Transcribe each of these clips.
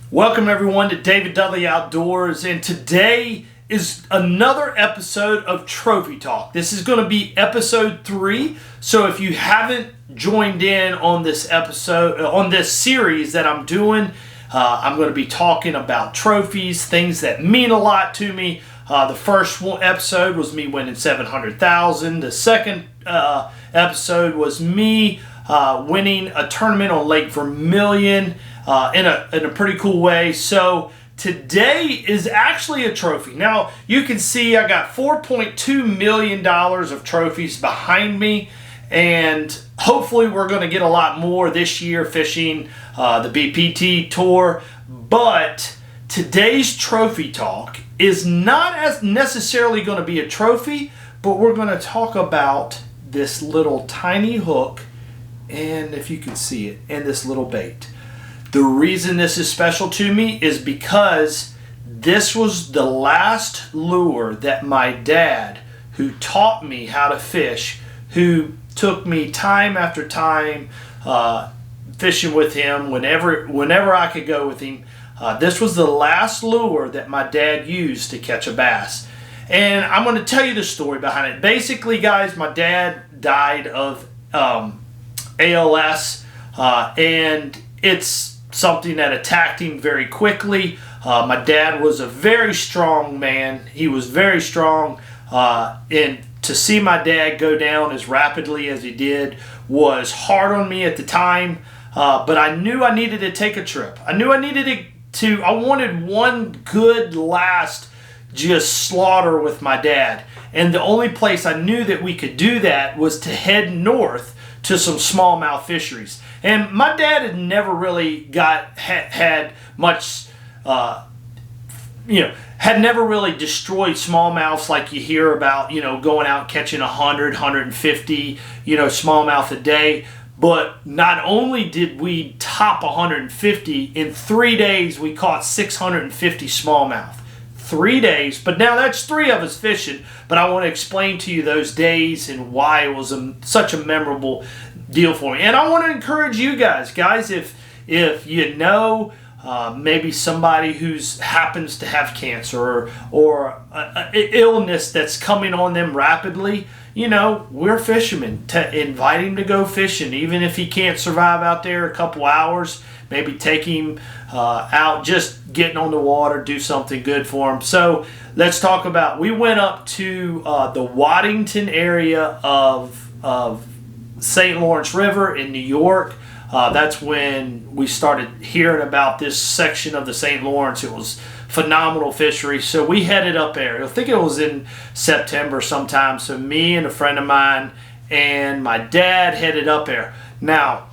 Welcome everyone to David Dudley Outdoors, and today is another episode of Trophy Talk. This is going to be episode 3, so if you haven't joined in on this episode, on this series that I'm doing, I'm going to be talking about trophies, things that mean a lot to me. The first episode was me winning $700,000. The second episode was me winning a tournament on Lake Vermilion in a pretty cool way. So today is actually a trophy. Now you can see I got $4.2 million of trophies behind me, and hopefully we're going to get a lot more this year fishing the BPT tour. But today's trophy talk is not as necessarily going to be a trophy, but we're going to talk about this little tiny hook, and if you can see it, and this little bait. The reason this is special to me is because this was the last lure that my dad, who taught me how to fish, who took me time after time fishing with him whenever I could go with him. This was the last lure that my dad used to catch a bass. And I'm going to tell you the story behind it. Basically, guys, my dad died of ALS, and it's something that attacked him very quickly. My dad was a very strong man. He was very strong, and to see my dad go down as rapidly as he did was hard on me at the time, but I knew I needed to take a trip. I knew I needed I wanted one good last just slaughter with my dad, and the only place I knew that we could do that was to head north to some smallmouth fisheries. And my dad had never really had much, had never really destroyed smallmouths like you hear about, going out catching 100, 150, smallmouth a day. But not only did we top 150, in 3 days we caught 650 smallmouth. 3 days, but now that's 3 of us fishing. But I want to explain to you those days and why it was such a memorable deal for me. And I want to encourage you guys, if you know maybe somebody who happens to have cancer or an illness that's coming on them rapidly, we're fishermen. Invite him to go fishing, even if he can't survive out there a couple hours. Maybe take him out, just getting on the water, do something good for him. So let's talk about, we went up to the Waddington area of St. Lawrence River in New York. That's when we started hearing about this section of the St. Lawrence. It was phenomenal fishery. So we headed up there. I think it was in September sometime. So me and a friend of mine and my dad headed up there. Now,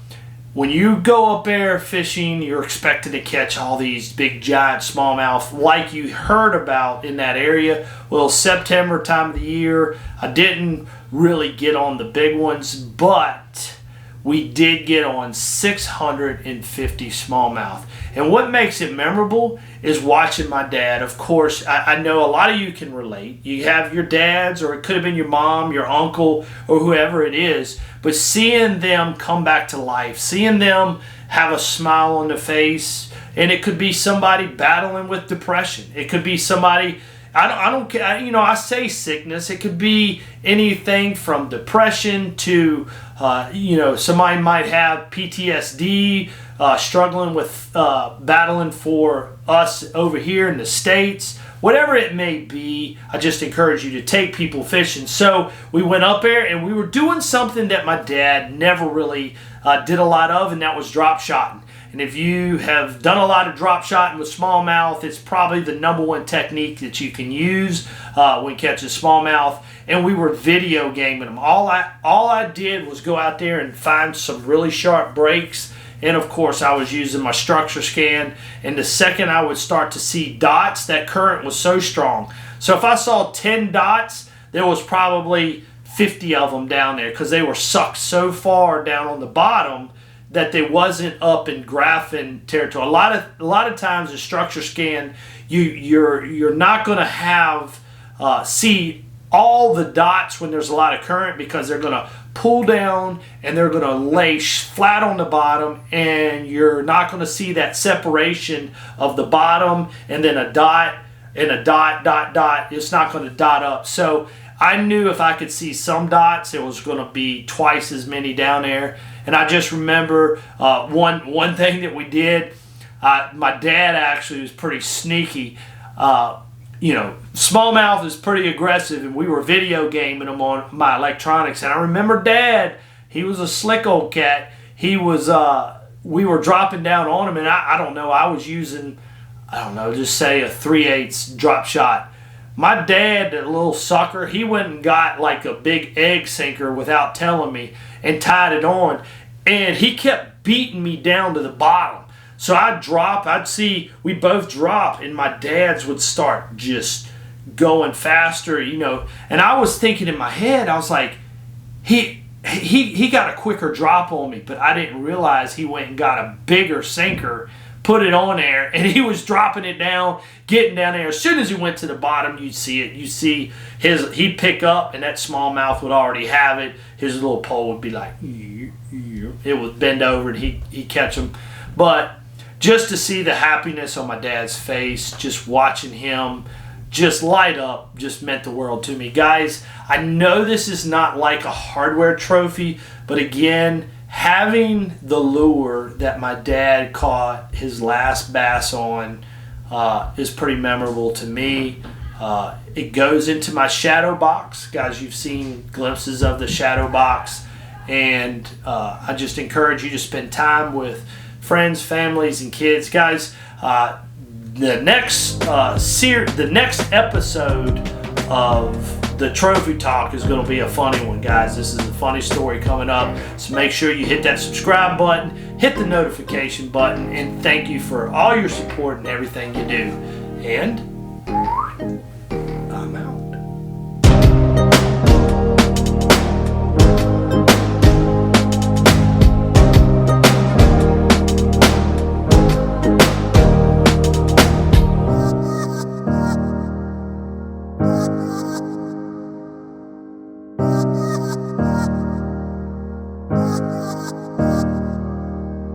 when you go up there fishing, you're expected to catch all these big giant smallmouth like you heard about in that area. Well, September time of the year, I didn't really get on the big ones, but we did get on 650 smallmouth. And what makes it memorable is watching my dad. Of course, I know a lot of you can relate. You have your dads, or it could have been your mom, your uncle, or whoever it is. But seeing them come back to life, seeing them have a smile on their face, and it could be somebody battling with depression. It could be somebody, I don't care, I say sickness. It could be anything from depression to, somebody might have PTSD, struggling with battling for us over here in the States. Whatever it may be, I just encourage you to take people fishing. So we went up there and we were doing something that my dad never really did a lot of, and that was drop shotting. And if you have done a lot of drop shotting with smallmouth, it's probably the #1 technique that you can use when catching smallmouth. And we were video gaming them. All I did was go out there and find some really sharp breaks. And of course, I was using my structure scan. And the second I would start to see dots, that current was so strong. So if I saw 10 dots, there was probably 50 of them down there, because they were sucked so far down on the bottom that they wasn't up in graphing territory. A lot of times in structure scan, you're not going to have see all the dots when there's a lot of current, because they're going to pull down and they're going to lay flat on the bottom, and you're not going to see that separation of the bottom and then a dot and a dot. It's not going to dot up. So I knew if I could see some dots, it was going to be twice as many down there. And I just remember one thing that we did. My dad actually was pretty sneaky. Smallmouth is pretty aggressive, and we were video gaming them on my electronics. And I remember Dad, he was a slick old cat. He was, we were dropping down on him, and I don't know, I was using, just say a 3/8 drop shot. My dad, that little sucker, he went and got like a big egg sinker without telling me and tied it on, and he kept beating me down to the bottom. So I'd drop, I'd see, we both drop, and my dad's would start just going faster, And I was thinking in my head, I was like, he got a quicker drop on me, but I didn't realize he went and got a bigger sinker, put it on there, and he was dropping it down, getting down there. As soon as he went to the bottom, you'd see it. You see he'd pick up, and that smallmouth would already have it. His little pole would be like, it would bend over, and he'd catch him. But just to see the happiness on my dad's face, just watching him just light up, just meant the world to me. Guys, I know this is not like a hardware trophy, but again, having the lure that my dad caught his last bass on is pretty memorable to me. It goes into my shadow box. Guys, you've seen glimpses of the shadow box, and I just encourage you to spend time with friends, families, and kids. Guys, the next episode of the Trophy Talk is going to be a funny one, guys. This is a funny story coming up, so make sure you hit that subscribe button, hit the notification button, and thank you for all your support and everything you do. And I'm out.